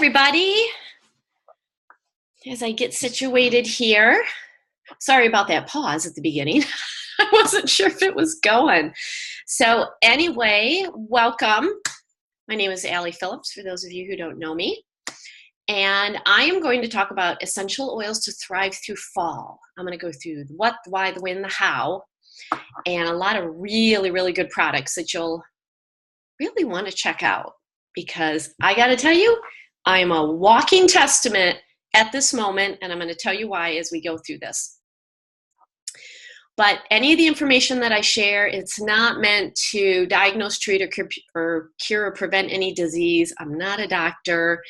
everybody. As I get situated here, sorry about that pause at the beginning. I wasn't sure if it was going. So anyway, welcome. My name is Allie Phillips, for those of you who don't know me. And I am going to talk about essential oils to thrive through fall. I'm going to go through the what, the why, the when, the how, and a lot of really, really good products that you'll really want to check out. Because I got to tell you, I am a walking testament at this moment, and I'm going to tell you why as we go through this. But any of the information that I share, it's not meant to diagnose, treat, or cure or prevent any disease. I'm not a doctor.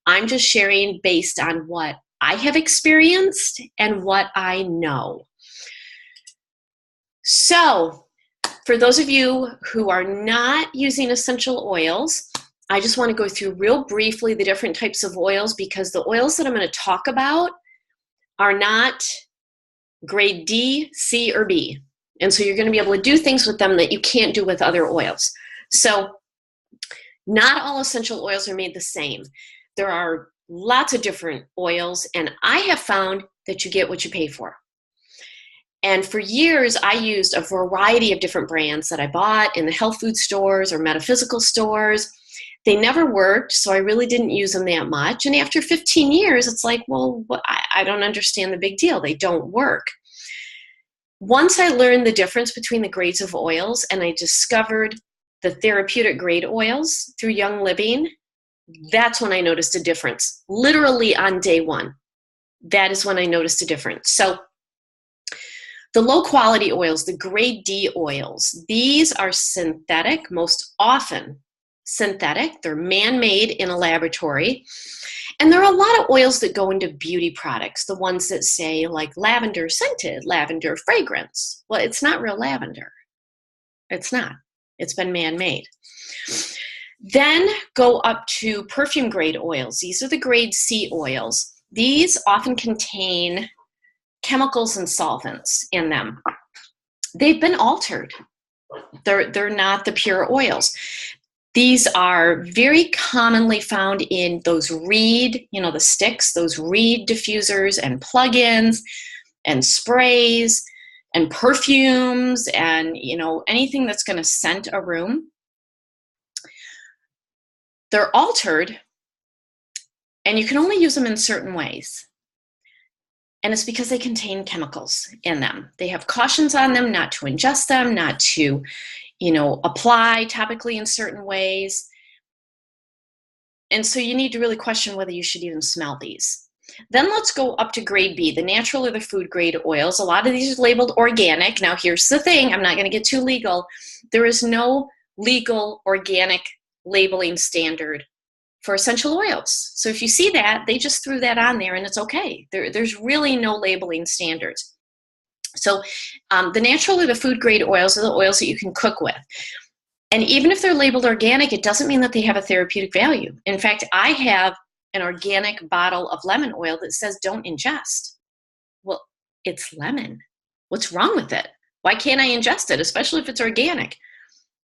I'm just sharing based on what I have experienced and what I know. So, for those of you who are not using essential oils, I just want to go through real briefly the different types of oils, because the oils that I'm going to talk about are not grade D, C, or B. And so you're going to be able to do things with them that you can't do with other oils. So not all essential oils are made the same. There are lots of different oils, and I have found that you get what you pay for. And for years, I used a variety of different brands that I bought in the health food stores or metaphysical stores. They never worked, so I really didn't use them that much. And after 15 years, it's like, well, I don't understand the big deal. They don't work. Once I learned the difference between the grades of oils and I discovered the therapeutic grade oils through Young Living, that's when I noticed a difference. Literally on day one, that is when I noticed a difference. So the low quality oils, the grade D oils, these are synthetic, most often synthetic. They're man-made in a laboratory. And there are a lot of oils that go into beauty products, the ones that say like lavender scented, lavender fragrance. Well, it's not real lavender. It's not. It's been man-made. Then go up to perfume grade oils. These are the grade C oils. These often contain chemicals and solvents in them. They've been altered. They're not the pure oils. These are very commonly found in those reed, the sticks, those reed diffusers and plug-ins and sprays and perfumes and, anything that's going to scent a room. They're altered, and you can only use them in certain ways. And it's because they contain chemicals in them. They have cautions on them not to ingest them, not to apply topically in certain ways. And so you need to really question whether you should even smell these. Then let's go up to grade B, the natural or the food grade oils. A lot of these are labeled organic. Now here's the thing, I'm not going to get too legal. There is no legal organic labeling standard for essential oils. So if you see that, they just threw that on there and it's okay. There's really no labeling standards. So the natural or the food grade oils are the oils that you can cook with. And even if they're labeled organic, it doesn't mean that they have a therapeutic value. In fact, I have an organic bottle of lemon oil that says don't ingest. Well, it's lemon. What's wrong with it? Why can't I ingest it, especially if it's organic?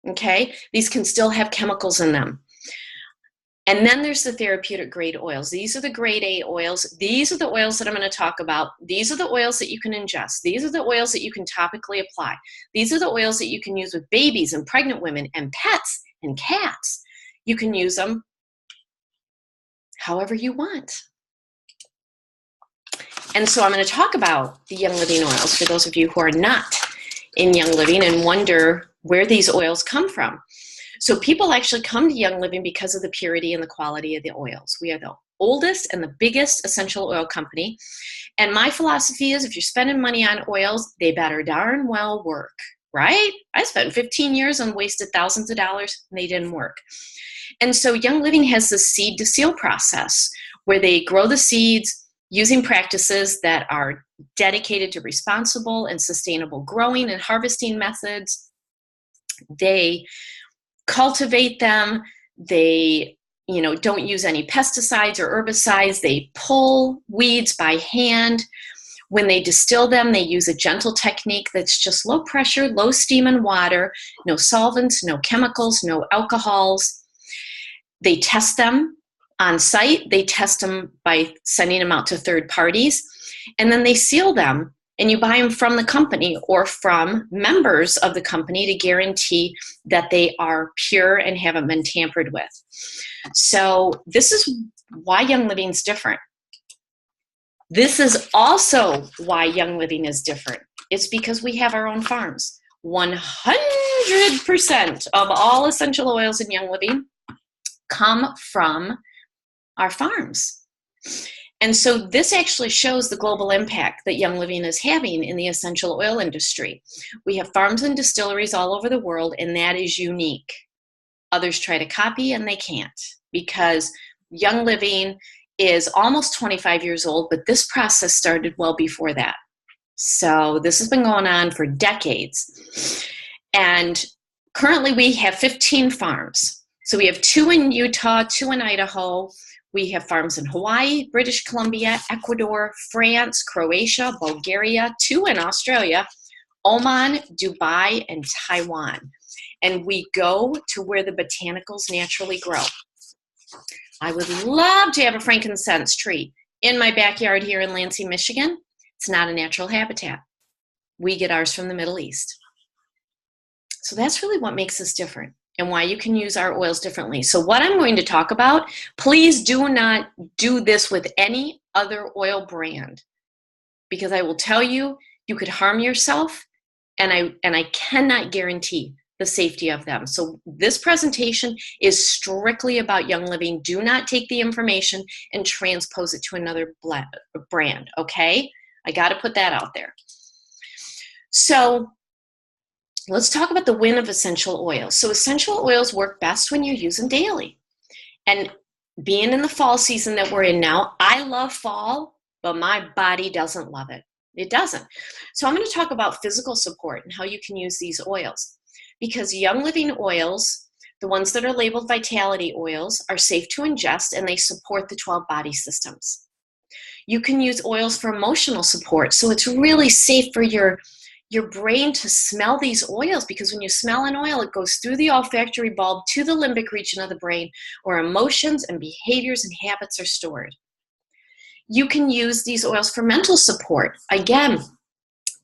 Okay, these can still have chemicals in them. And then there's the therapeutic grade oils. These are the grade A oils. These are the oils that I'm going to talk about. These are the oils that you can ingest. These are the oils that you can topically apply. These are the oils that you can use with babies and pregnant women and pets and cats. You can use them however you want. And so I'm going to talk about the Young Living oils for those of you who are not in Young Living and wonder where these oils come from. So people actually come to Young Living because of the purity and the quality of the oils. We are the oldest and the biggest essential oil company. And my philosophy is if you're spending money on oils, they better darn well work, right? I spent 15 years and wasted thousands of dollars and they didn't work. And so Young Living has this seed to seal process where they grow the seeds using practices that are dedicated to responsible and sustainable growing and harvesting methods. They cultivate them. They, don't use any pesticides or herbicides. They pull weeds by hand. When they distill them, they use a gentle technique that's just low pressure, low steam and water, no solvents, no chemicals, no alcohols. They test them on site. They test them by sending them out to third parties, and then they seal them, and you buy them from the company or from members of the company to guarantee that they are pure and haven't been tampered with. So this is why Young Living is different. This is also why Young Living is different. It's because we have our own farms. 100% of all essential oils in Young Living come from our farms. And so this actually shows the global impact that Young Living is having in the essential oil industry. We have farms and distilleries all over the world, and that is unique. Others try to copy and they can't, because Young Living is almost 25 years old, but this process started well before that. So this has been going on for decades. And currently we have 15 farms. So we have 2 in Utah, 2 in Idaho. We have farms in Hawaii, British Columbia, Ecuador, France, Croatia, Bulgaria, 2 in Australia, Oman, Dubai, and Taiwan. And we go to where the botanicals naturally grow. I would love to have a frankincense tree in my backyard here in Lansing, Michigan. It's not a natural habitat. We get ours from the Middle East. So that's really what makes us different and why you can use our oils differently. So what I'm going to talk about, please do not do this with any other oil brand, because I will tell you, you could harm yourself, and I cannot guarantee the safety of them. So this presentation is strictly about Young Living. Do not take the information and transpose it to another brand, okay? I got to put that out there. So let's talk about the win of essential oils. So essential oils work best when you use them daily. And being in the fall season that we're in now, I love fall, but my body doesn't love it. It doesn't. So I'm going to talk about physical support and how you can use these oils. Because Young Living oils, the ones that are labeled vitality oils, are safe to ingest, and they support the 12 body systems. You can use oils for emotional support, so it's really safe for your brain to smell these oils, because when you smell an oil, it goes through the olfactory bulb to the limbic region of the brain, where emotions and behaviors and habits are stored. You can use these oils for mental support. Again,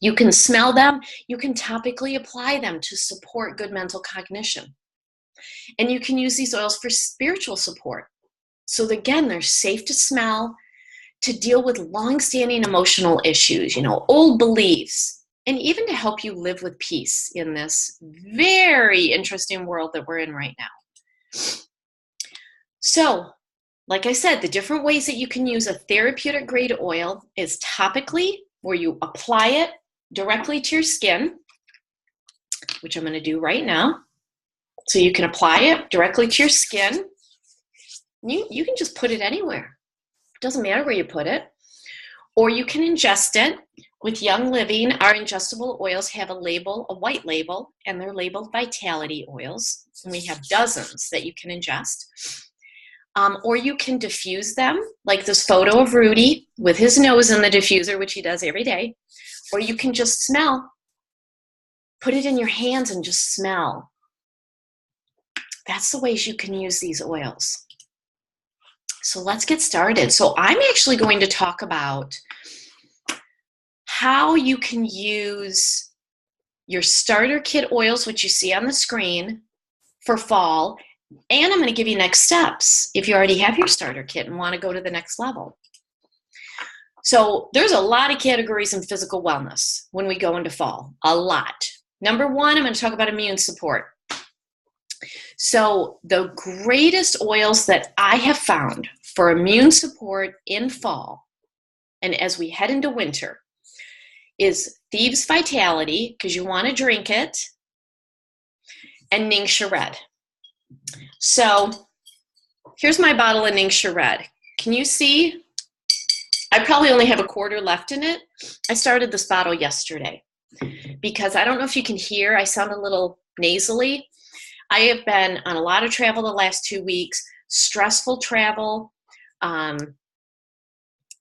you can smell them, you can topically apply them to support good mental cognition. And you can use these oils for spiritual support. So again, they're safe to smell, to deal with long-standing emotional issues, old beliefs, and even to help you live with peace in this very interesting world that we're in right now. So, like I said, the different ways that you can use a therapeutic grade oil is topically, where you apply it directly to your skin, which I'm going to do right now. So you can apply it directly to your skin. You can just put it anywhere. It doesn't matter where you put it. Or you can ingest it. With Young Living, our ingestible oils have a label, a white label, and they're labeled vitality oils. And we have dozens that you can ingest. Or you can diffuse them, like this photo of Rudy with his nose in the diffuser, which he does every day. Or you can just smell. Put it in your hands and just smell. That's the ways you can use these oils. So let's get started. So I'm actually going to talk about how you can use your starter kit oils, which you see on the screen, for fall. And I'm going to give you next steps if you already have your starter kit and want to go to the next level. So there's a lot of categories in physical wellness when we go into fall, a lot. Number one, I'm going to talk about immune support. So the greatest oils that I have found for immune support in fall and as we head into winter is Thieves Vitality, because you want to drink it, and Ningxia Red. So here's my bottle of Ningxia Red. Can you see? I probably only have a quarter left in it. I started this bottle yesterday because I don't know if you can hear, I sound a little nasally. I have been on a lot of travel the last 2 weeks, stressful travel,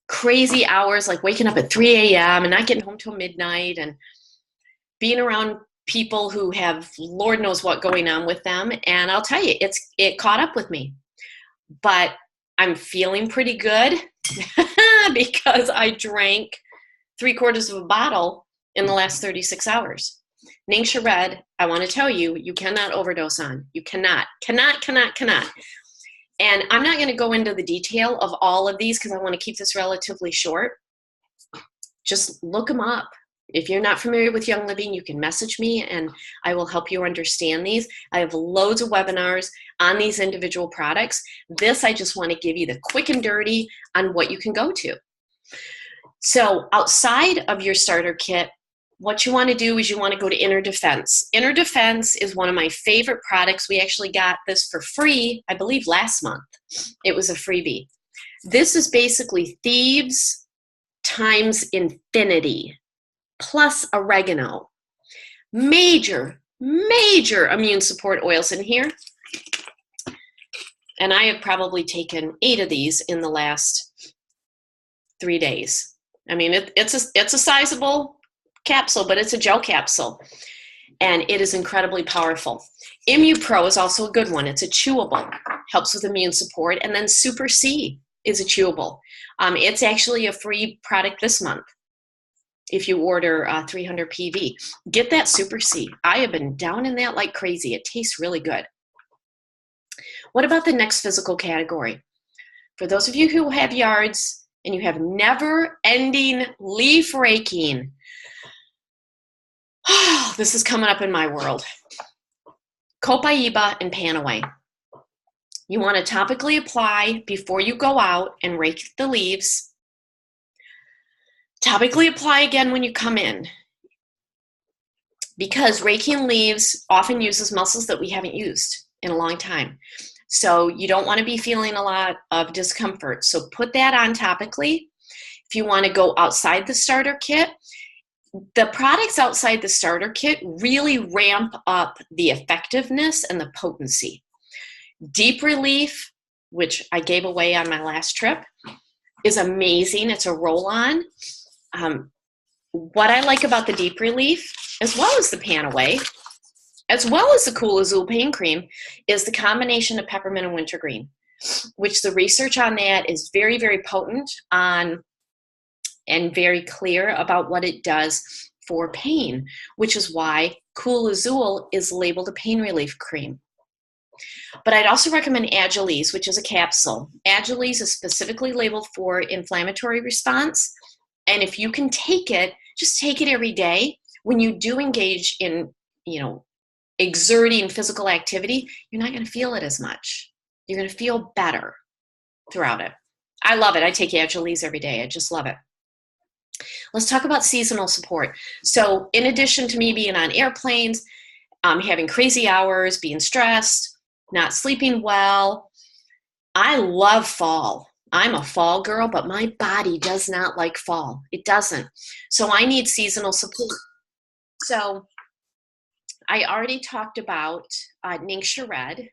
crazy hours, like waking up at 3 a.m. and not getting home till midnight, and being around people who have Lord knows what going on with them. And I'll tell you, it caught up with me. But I'm feeling pretty good because I drank 3/4 of a bottle in the last 36 hours. Ningxia Red, I want to tell you, you cannot overdose on. You cannot. And I'm not going to go into the detail of all of these because I want to keep this relatively short. Just look them up. If you're not familiar with Young Living, you can message me and I will help you understand these. I have loads of webinars on these individual products. This, I just want to give you the quick and dirty on what you can go to. So outside of your starter kit, what you want to do is you want to go to Inner Defense. Inner Defense is one of my favorite products. We actually got this for free, I believe last month. It was a freebie. This is basically thieves times infinity plus oregano. Major immune support oils in here. And I have probably taken 8 of these in the last 3 days. I mean, it's a sizable capsule, but it's a gel capsule. And it is incredibly powerful. ImmuPro is also a good one. It's a chewable, helps with immune support. And then Super C is a chewable. It's actually a free product this month if you order 300 PV. Get that Super C. I have been down in that like crazy. It tastes really good. What about the next physical category? For those of you who have yards and you have never-ending leaf raking, this is coming up in my world. Copaiba and Panaway. You want to topically apply before you go out and rake the leaves. Topically apply again when you come in. Because raking leaves often uses muscles that we haven't used in a long time. So you don't want to be feeling a lot of discomfort. So put that on topically. If you want to go outside the starter kit, the products outside the starter kit really ramp up the effectiveness and the potency. Deep Relief, which I gave away on my last trip, is amazing. It's a roll-on. What I like about the Deep Relief, as well as the Panaway, as well as the Cool Azul Pain Cream, is the combination of peppermint and wintergreen, which the research on that is very, very potent on and very clear about what it does for pain, which is why Cool Azul is labeled a pain relief cream. But I'd also recommend Agilise, which is a capsule. Agilise is specifically labeled for inflammatory response. And if you can take it, just take it every day. When you do engage in, exerting physical activity, you're not going to feel it as much. You're going to feel better throughout it. I love it. I take Agilise every day. I just love it. Let's talk about seasonal support. So in addition to me being on airplanes, having crazy hours, being stressed, not sleeping well, I love fall. I'm a fall girl, but my body does not like fall. It doesn't. So I need seasonal support. So I already talked about Ningxia Red.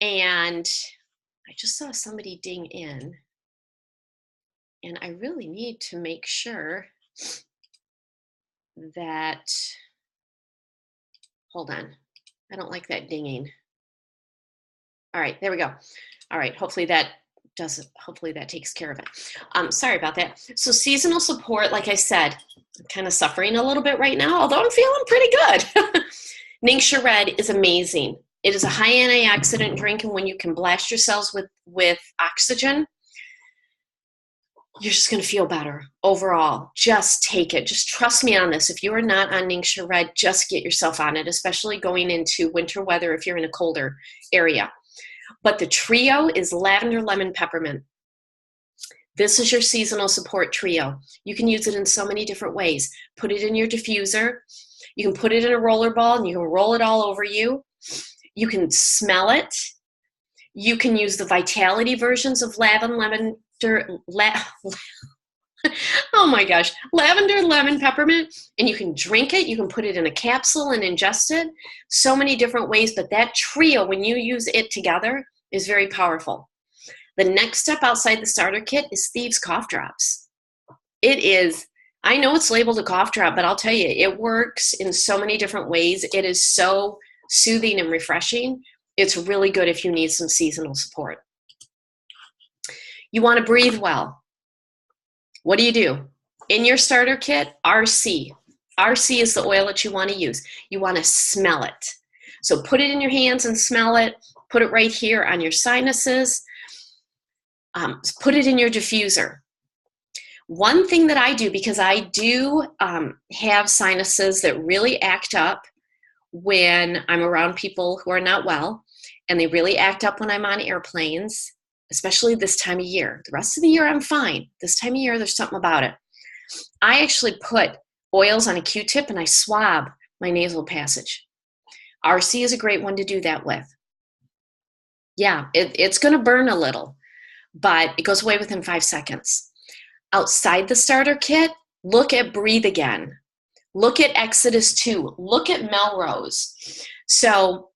And I just saw somebody ding in. And I really need to make sure that, hold on, I don't like that dinging. All right, there we go. All right, hopefully that takes care of it. Sorry about that. So seasonal support, like I said, I'm kind of suffering a little bit right now, although I'm feeling pretty good. Ningxia Red is amazing. It is a high antioxidant drink, and when you can blast yourselves with oxygen, you're just going to feel better overall. Just take it. Just trust me on this. If you are not on Ningxia Red, just get yourself on it, especially going into winter weather if you're in a colder area. But the trio is lavender, lemon, peppermint. This is your seasonal support trio. You can use it in so many different ways. Put it in your diffuser. You can put it in a roller ball and you can roll it all over you. You can smell it. You can use the Vitality versions of lavender, oh my gosh, lavender, lemon, peppermint, and you can drink it. You can put it in a capsule and ingest it. So many different ways, but that trio, when you use it together, is very powerful. The next step outside the starter kit is Thieves Cough Drops. It is, I know it's labeled a cough drop, but I'll tell you, it works in so many different ways. It is so soothing and refreshing. It's really good if you need some seasonal support. You want to breathe well. What do? In your starter kit, RC. RC is the oil that you want to use. You want to smell it. So put it in your hands and smell it. Put it right here on your sinuses. Put it in your diffuser. One thing that I do, because I do have sinuses that really act up when I'm around people who are not well, and they really act up when I'm on airplanes, especially this time of year. The rest of the year, I'm fine. This time of year, there's something about it. I actually put oils on a Q-tip and I swab my nasal passage. RC is a great one to do that with. Yeah, it's going to burn a little, but it goes away within 5 seconds. Outside the starter kit, look at Breathe Again. Look at Exodus 2. Look at Melrose. So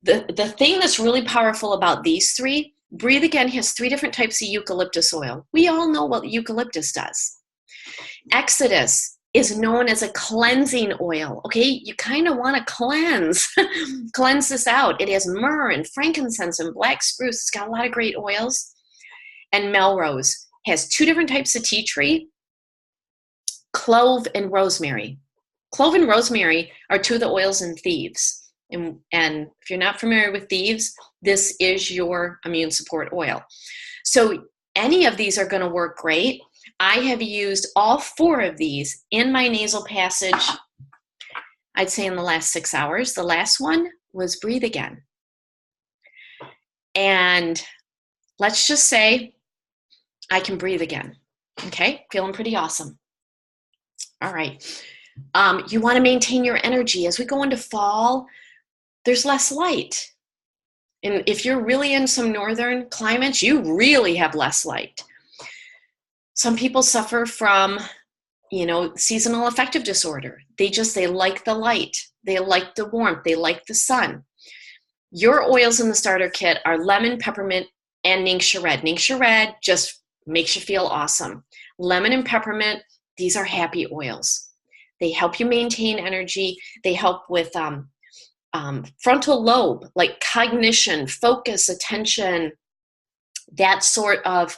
the thing that's really powerful about these three, Breathe Again has 3 different types of eucalyptus oil. We all know what eucalyptus does. Exodus is known as a cleansing oil. Okay, you kind of want to cleanse this out. It has myrrh and frankincense and black spruce. It's got a lot of great oils. And Melrose has 2 different types of tea tree, clove and rosemary. Clove and rosemary are 2 of the oils in thieves. And if you're not familiar with thieves, this is your immune support oil. So any of these are going to work great. I have used all 4 of these in my nasal passage, I'd say in the last 6 hours. The last one was Breathe Again. And let's just say I can breathe again. Okay, feeling pretty awesome. All right. You want to maintain your energy. As we go into fall, there's less light. And if you're really in some northern climates, you really have less light. Some people suffer from, seasonal affective disorder. They like the light. They like the warmth. They like the sun. Your oils in the starter kit are lemon, peppermint, and Ningxia Red. Ningxia Red just makes you feel awesome. Lemon and peppermint, these are happy oils. They help you maintain energy. They help with frontal lobe, like cognition, focus, attention, that sort of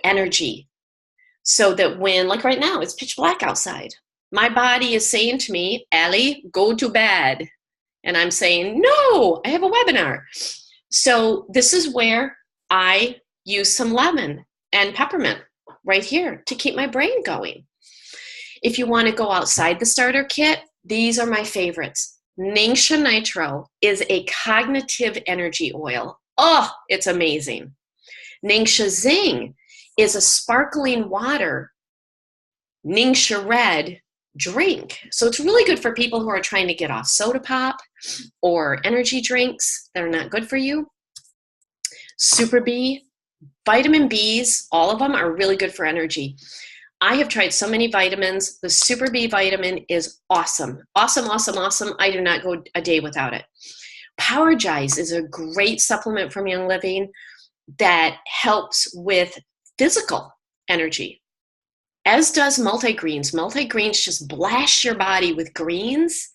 energy. So that when, like right now, it's pitch black outside, my body is saying to me, Allie, go to bed. And I'm saying, no, I have a webinar. So this is where I use some lemon and peppermint right here to keep my brain going. If you want to go outside the starter kit, these are my favorites. Ningxia Nitro is a cognitive energy oil. Oh, it's amazing. Ningxia Zing is a sparkling water Ningxia Red drink. So it's really good for people who are trying to get off soda pop or energy drinks that are not good for you. Super B, vitamin Bs, all of them are really good for energy. I have tried so many vitamins. The Super B vitamin is awesome. Awesome, awesome, awesome. I do not go a day without it. Powergize is a great supplement from Young Living that helps with physical energy, as does multigreens. Multigreens just blast your body with greens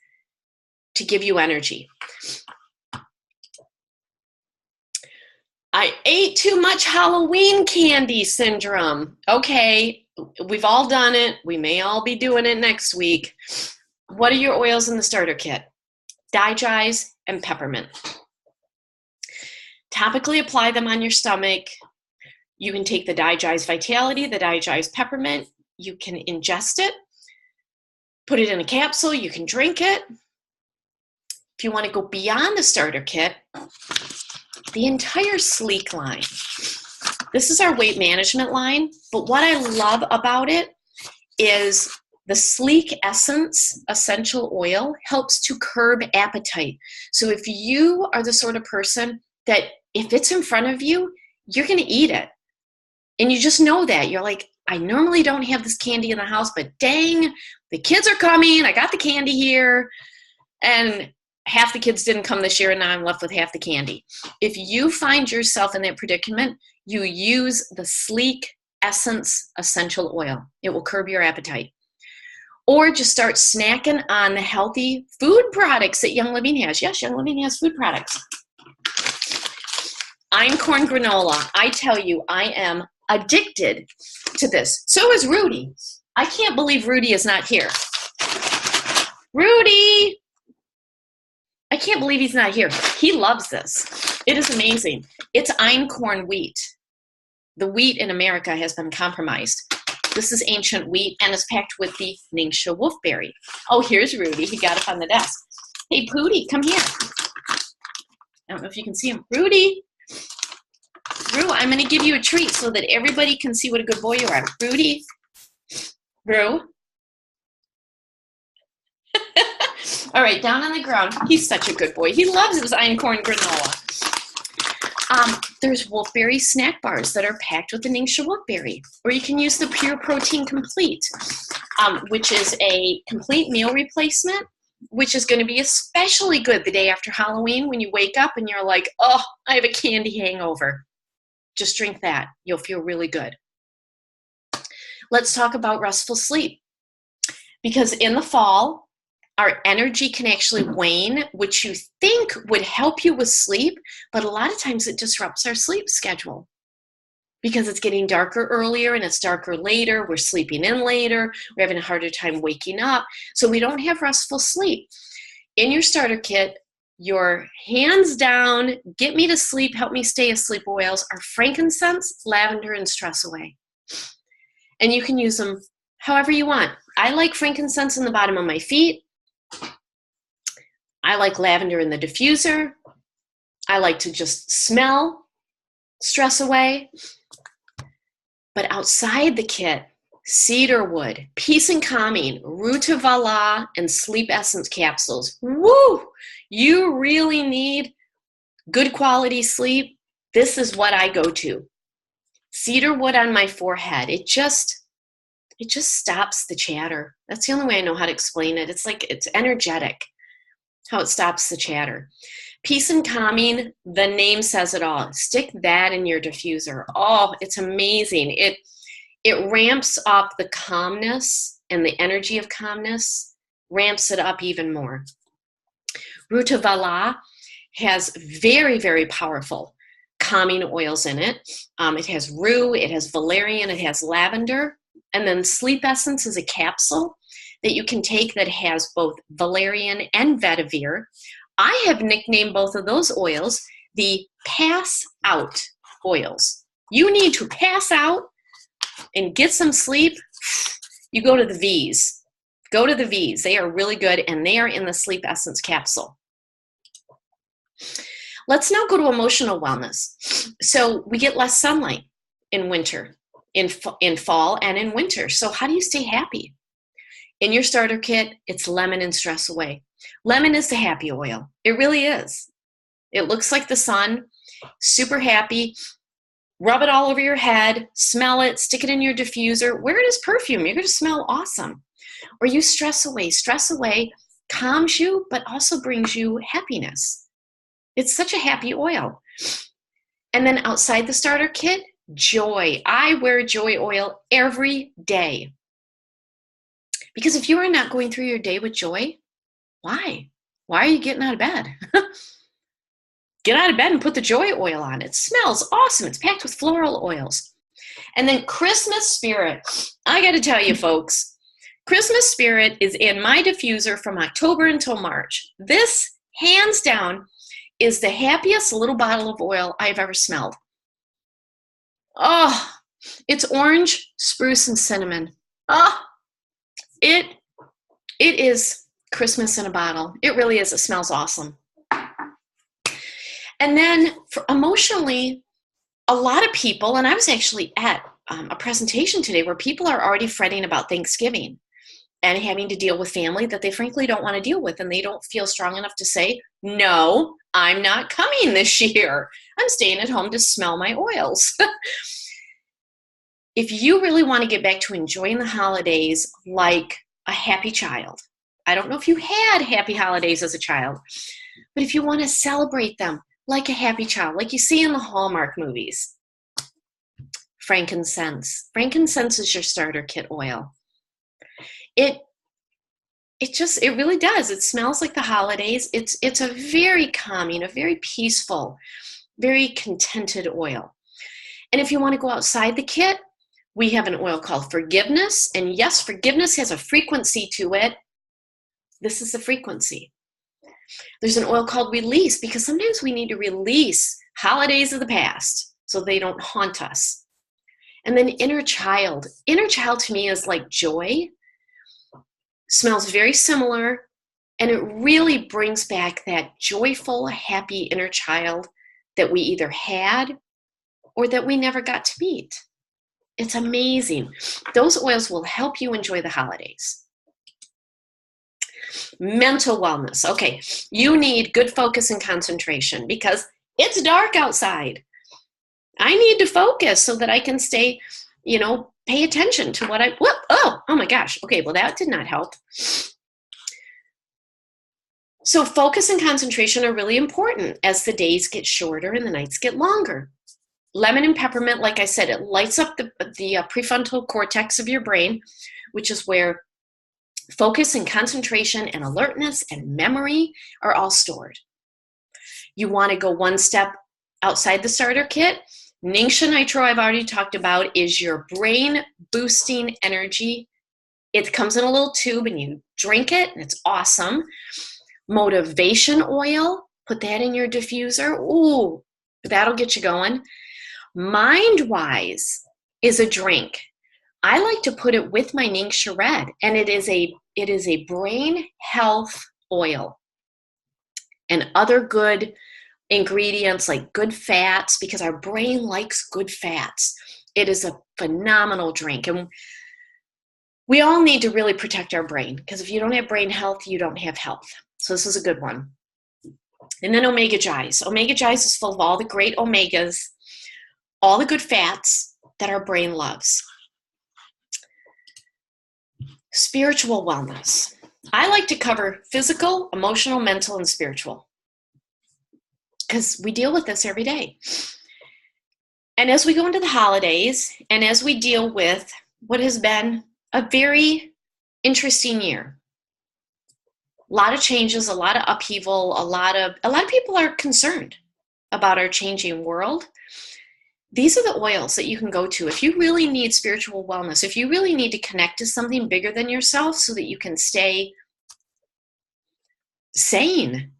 to give you energy. I ate too much Halloween candy syndrome. Okay, we've all done it. We may all be doing it next week. What are your oils in the starter kit? Digize and peppermint. Topically apply them on your stomach. You can take the Digize Vitality, the Digize Peppermint. You can ingest it, put it in a capsule. You can drink it. If you want to go beyond the starter kit, the entire Sleek line. This is our weight management line, but what I love about it is the Sleek Essence Essential Oil helps to curb appetite. So if you are the sort of person that if it's in front of you, you're going to eat it. And you just know that. You're like, I normally don't have this candy in the house, but dang, the kids are coming. I got the candy here. And half the kids didn't come this year, and now I'm left with half the candy. If you find yourself in that predicament, you use the Sleek Essence Essential Oil. It will curb your appetite. Or just start snacking on the healthy food products that Young Living has. Yes, Young Living has food products. Einkorn granola. I tell you, I am addicted to this. So is Rudy. I can't believe Rudy is not here. Rudy! I can't believe he's not here. He loves this. It is amazing. It's einkorn wheat. The wheat in America has been compromised. This is ancient wheat, and it's packed with the Ningxia wolfberry. Oh, here's Rudy. He got up on the desk. Hey, Pootie, come here. I don't know if you can see him. Rudy. Rue, I'm going to give you a treat so that everybody can see what a good boy you are. Rudy. Rue. All right, down on the ground. He's such a good boy. He loves his einkorn granola. There's wolfberry snack bars that are packed with the Ningxia wolfberry. Or you can use the Pure Protein Complete, which is a complete meal replacement, which is going to be especially good the day after Halloween when you wake up and you're like, oh, I have a candy hangover. Just drink that. You'll feel really good. Let's talk about restful sleep. Because in the fall, our energy can actually wane, which you think would help you with sleep, but a lot of times it disrupts our sleep schedule because it's getting darker earlier and it's darker later. We're sleeping in later. We're having a harder time waking up. So we don't have restful sleep. In your starter kit, your hands down, get me to sleep, help me stay asleep oils are frankincense, lavender, and stress away. And you can use them however you want. I like frankincense in the bottom of my feet. I like lavender in the diffuser. I like to just smell stress away. But outside the kit, cedar wood, peace and calming, rutavala, and sleep essence capsules. Woo! You really need good quality sleep. This is what I go to. Cedar wood on my forehead. It just stops the chatter. That's the only way I know how to explain it. It's like it's energetic. How it stops the chatter. Peace and calming, the name says it all. Stick that in your diffuser. Oh, it's amazing. It ramps up the calmness and the energy of calmness, ramps it up even more. Rutavala has very, very powerful calming oils in it. It has rue, it has valerian, it has lavender, and then sleep essence is a capsule that you can take that has both valerian and vetiver. I have nicknamed both of those oils the pass out oils. You need to pass out and get some sleep. You go to the V's. Go to the V's. They are really good, and they are in the sleep essence capsule. Let's now go to emotional wellness. So we get less sunlight in winter, in fall, and in winter. So how do you stay happy? In your starter kit, it's lemon and stress away. Lemon is the happy oil. It really is. It looks like the sun, super happy. Rub it all over your head, smell it, stick it in your diffuser. Wear it as perfume. You're going to smell awesome. Or you stress away. Stress away calms you, but also brings you happiness. It's such a happy oil. And then outside the starter kit, joy. I wear joy oil every day. Because if you are not going through your day with joy, why? Why are you getting out of bed? Get out of bed and put the joy oil on. It smells awesome. It's packed with floral oils. And then Christmas spirit. I got to tell you, folks, Christmas spirit is in my diffuser from October until March. This, hands down, is the happiest little bottle of oil I've ever smelled. Oh, it's orange, spruce, and cinnamon. Oh, it is Christmas in a bottle. It really is. It smells awesome. And then emotionally, a lot of people, and I was actually at a presentation today where people are already fretting about Thanksgiving and having to deal with family that they frankly don't want to deal with, and they don't feel strong enough to say, no, I'm not coming this year. I'm staying at home to smell my oils. If you really want to get back to enjoying the holidays like a happy child, I don't know if you had happy holidays as a child, but if you want to celebrate them like a happy child, like you see in the Hallmark movies, frankincense. Frankincense is your starter kit oil. It really does. It smells like the holidays. It's a very calming, a very peaceful very contented oil. And if you want to go outside the kit, we have an oil called Forgiveness. And yes, forgiveness has a frequency to it. This is the frequency. There's an oil called Release, because sometimes we need to release holidays of the past so they don't haunt us. And then Inner Child. Inner Child to me is like joy. Smells very similar. And it really brings back that joyful, happy inner child that we either had or that we never got to meet. It's amazing. Those oils will help you enjoy the holidays. Mental wellness. Okay, you need good focus and concentration because it's dark outside. I need to focus so that I can stay, pay attention to what oh my gosh. Okay, well that did not help. So focus and concentration are really important as the days get shorter and the nights get longer. Lemon and peppermint, like I said, it lights up the prefrontal cortex of your brain, which is where focus and concentration and alertness and memory are all stored. You want to go one step outside the starter kit. Ningxia Nitro, I've already talked about, is your brain boosting energy. It comes in a little tube and you drink it and it's awesome. Motivation oil, put that in your diffuser. Ooh, that'll get you going. Mind-wise is a drink. I like to put it with my Ningxia Red, and it is a brain health oil and other good ingredients like good fats, because our brain likes good fats. It is a phenomenal drink, and we all need to really protect our brain, because if you don't have brain health, you don't have health. So this is a good one. And then Omega Gies. Omega Gies is full of all the great omegas, all the good fats that our brain loves. Spiritual wellness. I like to cover physical, emotional, mental, and spiritual, because we deal with this every day. And as we go into the holidays, and as we deal with what has been a very interesting year, a lot of changes, a lot of upheaval, a lot of people are concerned about our changing world. These are the oils that you can go to if you really need spiritual wellness, if you really need to connect to something bigger than yourself so that you can stay sane,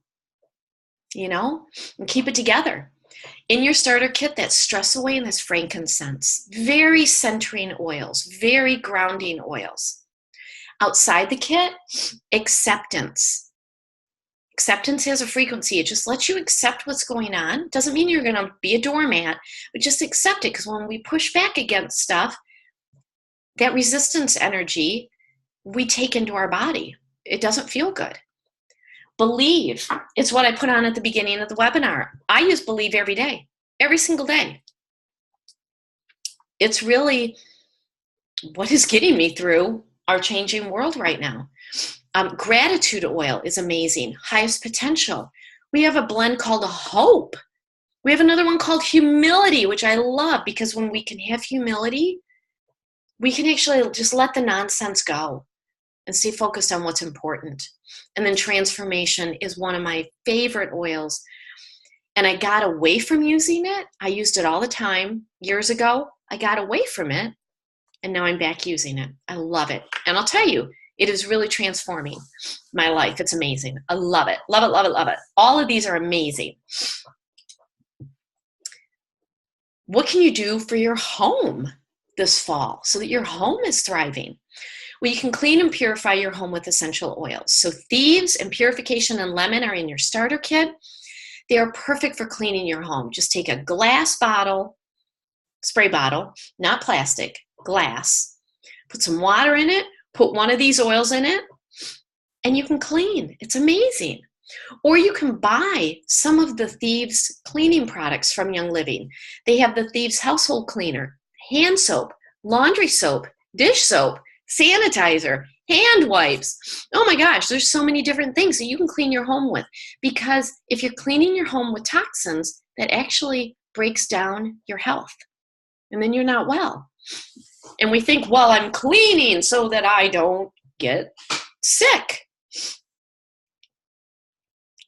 and keep it together. In your starter kit, that's Stress Away and that's frankincense. Very centering oils, very grounding oils. Outside the kit, acceptance. Acceptance has a frequency. It just lets you accept what's going on. Doesn't mean you're going to be a doormat, but just accept it, because when we push back against stuff, that resistance energy we take into our body. It doesn't feel good. Believe. It's what I put on at the beginning of the webinar. I use Believe every day, every single day. It's really what is getting me through our changing world right now. Gratitude oil is amazing. Highest potential. We have a blend called Hope. We have another one called Humility, which I love, because when we can have humility, we can actually just let the nonsense go and stay focused on what's important. And then Transformation is one of my favorite oils. And I got away from using it. I used it all the time years ago. I got away from it, and now I'm back using it. I love it. And I'll tell you, it is really transforming my life. It's amazing. I love it. Love it, love it, love it. All of these are amazing. What can you do for your home this fall so that your home is thriving? Well, you can clean and purify your home with essential oils. So Thieves and Purification and Lemon are in your starter kit. They are perfect for cleaning your home. Just take a glass bottle, spray bottle, not plastic, glass. Put some water in it, put one of these oils in it, and you can clean. It's amazing. Or you can buy some of the Thieves cleaning products from Young Living. They have the Thieves household cleaner, hand soap, laundry soap, dish soap, sanitizer, hand wipes. Oh my gosh, there's so many different things that you can clean your home with, because if you're cleaning your home with toxins, that actually breaks down your health, and then you're not well. And we think, well, I'm cleaning so that I don't get sick.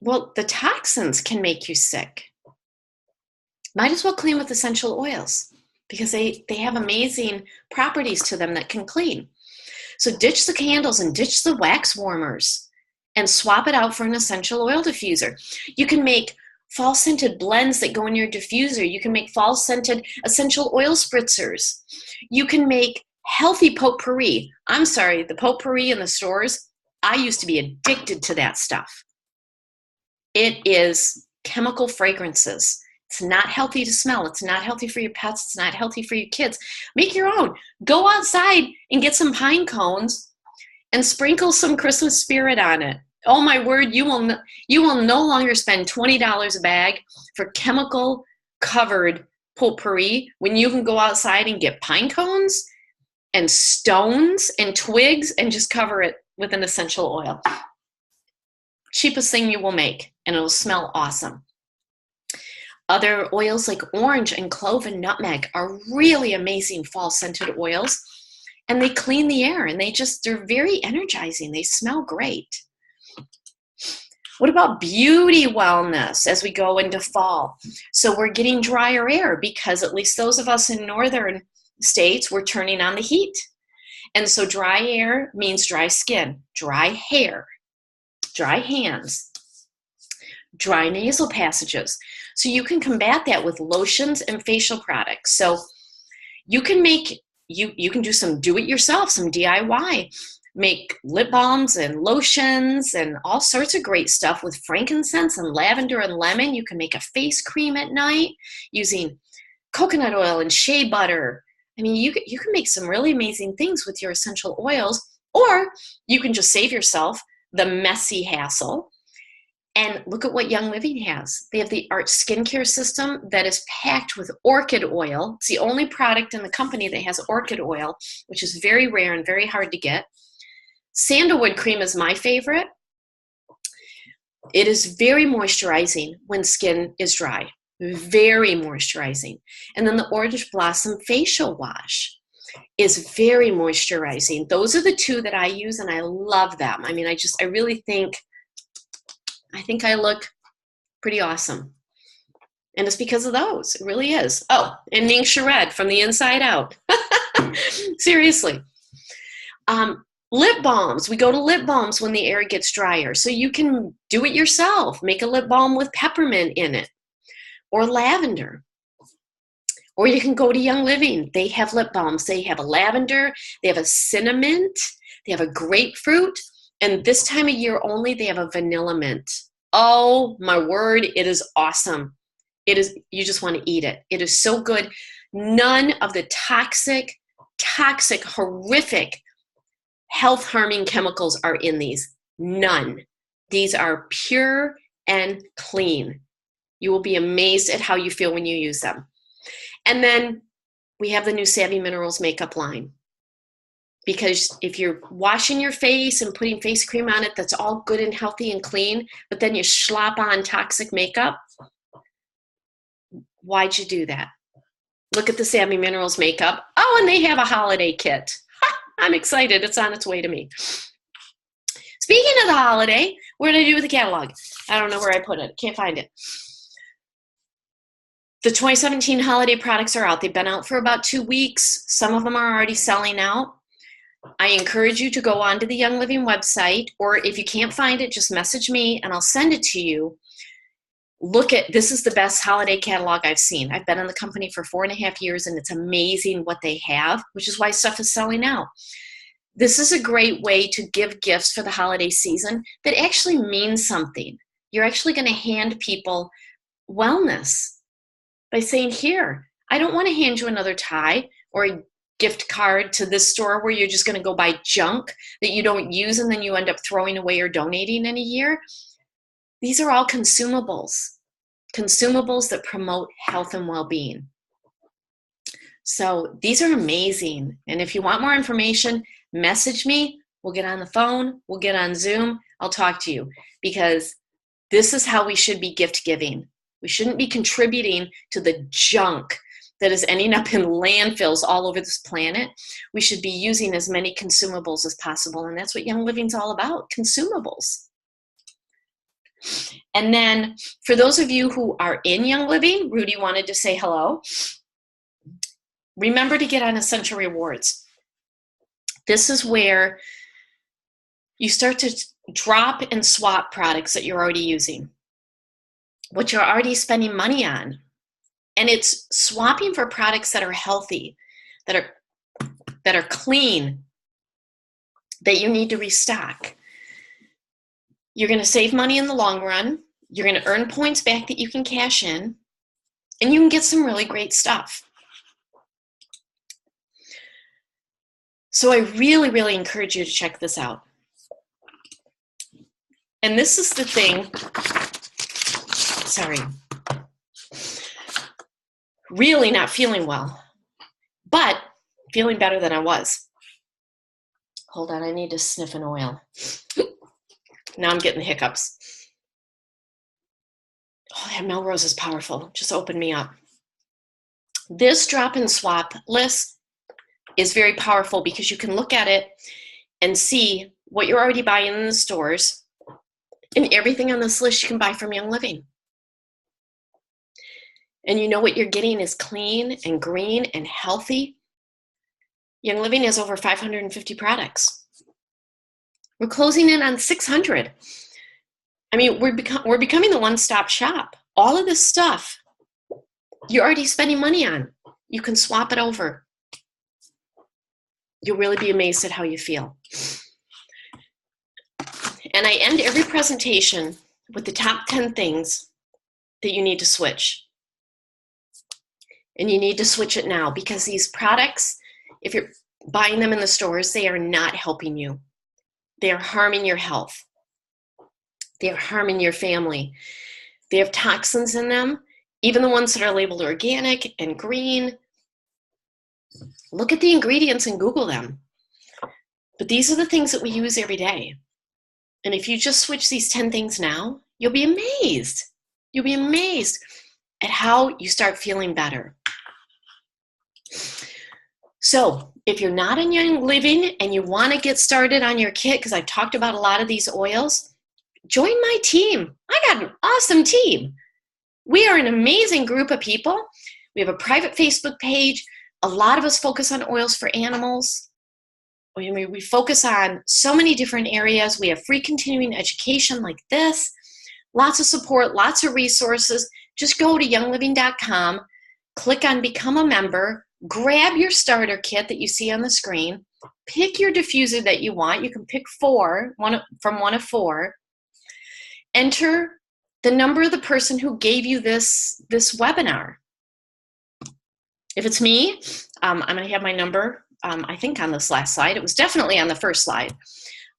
Well, the toxins can make you sick. might as well clean with essential oils because they have amazing properties to them that can clean. So ditch the candles and ditch the wax warmers and swap it out for an essential oil diffuser. You can make fall scented blends that go in your diffuser. You can make fall scented essential oil spritzers. You can make healthy potpourri. I'm sorry, the potpourri in the stores, I used to be addicted to that stuff. It is chemical fragrances. It's not healthy to smell. It's not healthy for your pets. It's not healthy for your kids. Make your own. Go outside and get some pine cones and sprinkle some Christmas spirit on it. Oh my word, you will no longer spend $20 a bag for chemical covered potpourri when you can go outside and get pine cones and stones and twigs and just cover it with an essential oil. Cheapest thing you will make, and it'll smell awesome. Other oils like orange and clove and nutmeg are really amazing fall scented oils, and they clean the air, and they're very energizing. They smell great. What about beauty wellness as we go into fall? So we're getting drier air because at least those of us in northern states, we're turning on the heat. And so dry air means dry skin, dry hair, dry hands, dry nasal passages. So you can combat that with lotions and facial products. So you can you can do some do-it-yourself, some DIY. Make lip balms and lotions and all sorts of great stuff with frankincense and lavender and lemon. You can make a face cream at night using coconut oil and shea butter. I mean, you can make some really amazing things with your essential oils, or you can just save yourself the messy hassle. And look at what Young Living has. They have the Art skincare system that is packed with orchid oil. It's the only product in the company that has orchid oil, which is very rare and very hard to get. Sandalwood cream is my favorite. It is very moisturizing when skin is dry. Very moisturizing. And then the Orange Blossom Facial Wash is very moisturizing. Those are the two that I use, and I love them. I mean, I really think I look pretty awesome. And it's because of those. It really is. Oh, and Ningxia Red from the inside out. Seriously. Lip balms. We go to lip balms when the air gets drier. So you can do it yourself. Make a lip balm with peppermint in it or lavender. Or you can go to Young Living. They have lip balms. They have a lavender. They have a cinnamon. They have a grapefruit. And this time of year only, they have a vanilla mint. Oh my word, it is awesome. It is, you just want to eat it. It is so good. None of the toxic, horrific, health-harming chemicals are in these. None. These are pure and clean. You will be amazed at how you feel when you use them. And then we have the new Savvy Minerals makeup line. Because if you're washing your face and putting face cream on it, that's all good and healthy and clean, but then you slop on toxic makeup, why'd you do that? Look at the Savvy Minerals makeup. Oh, and they have a holiday kit. I'm excited. It's on its way to me. Speaking of the holiday, what did I do with the catalog? I don't know where I put it. Can't find it. The 2017 holiday products are out. They've been out for about 2 weeks. Some of them are already selling out. I encourage you to go onto the Young Living website, or if you can't find it, just message me and I'll send it to you. This is the best holiday catalog I've seen. I've been in the company for 4.5 years, and it's amazing what they have, which is why stuff is selling out. This is a great way to give gifts for the holiday season that actually means something. You're actually going to hand people wellness by saying, here, I don't want to hand you another tie or a gift card to this store where you're just going to go buy junk that you don't use and then you end up throwing away or donating in a year. These are all consumables that promote health and well-being. So these are amazing. And if you want more information, message me. We'll get on the phone. We'll get on Zoom. I'll talk to you, because this is how we should be gift giving. We shouldn't be contributing to the junk that is ending up in landfills all over this planet. We should be using as many consumables as possible. And that's what Young Living's all about, consumables. And then for those of you who are in Young Living, Rudy wanted to say hello. Remember to get on Essential Rewards. This is where you start to drop and swap products that you're already using, what you're already spending money on. And it's swapping for products that are healthy, that are clean, that you need to restock. You're going to save money in the long run. You're going to earn points back that you can cash in, and you can get some really great stuff. So I really, really encourage you to check this out. And this is the thing, sorry, really not feeling well, but feeling better than I was. Hold on, I need to sniff an oil. Now I'm getting the hiccups. Oh, that Melrose is powerful. Just opened me up. This drop and swap list is very powerful because you can look at it and see what you're already buying in the stores, and everything on this list you can buy from Young Living. And you know what you're getting is clean and green and healthy. Young Living has over 550 products. We're closing in on 600. I mean, we're becoming the one-stop shop. All of this stuff you're already spending money on. You can swap it over. You'll really be amazed at how you feel. And I end every presentation with the top 10 things that you need to switch. And you need to switch it now, because these products, if you're buying them in the stores, they are not helping you. They are harming your health. They are harming your family. They have toxins in them, even the ones that are labeled organic and green. Look at the ingredients and Google them. But these are the things that we use every day. And if you just switch these 10 things now, you'll be amazed. You'll be amazed at how you start feeling better. So if you're not in Young Living and you want to get started on your kit, because I've talked about a lot of these oils, join my team. I got an awesome team. We are an amazing group of people. We have a private Facebook page. A lot of us focus on oils for animals. We focus on so many different areas. We have free continuing education like this. Lots of support, lots of resources. Just go to youngliving.com, click on Become a Member, grab your starter kit that you see on the screen, pick your diffuser that you want. You can pick from one of four. Enter the number of the person who gave you this webinar. If it's me, I'm going to have my number, I think on this last slide. It was definitely on the first slide.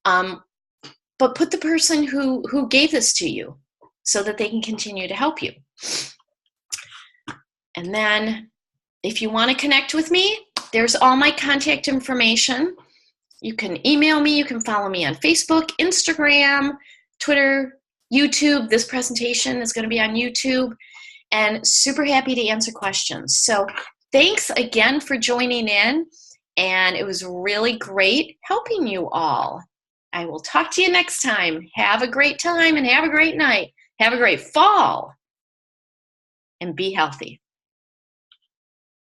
But put the person who gave this to you so that they can continue to help you. And then if you want to connect with me, there's all my contact information. You can email me. You can follow me on Facebook, Instagram, Twitter, YouTube. This presentation is going to be on YouTube, and super happy to answer questions. So thanks again for joining in, and it was really great helping you all. I will talk to you next time. Have a great time and have a great night. Have a great fall, and be healthy.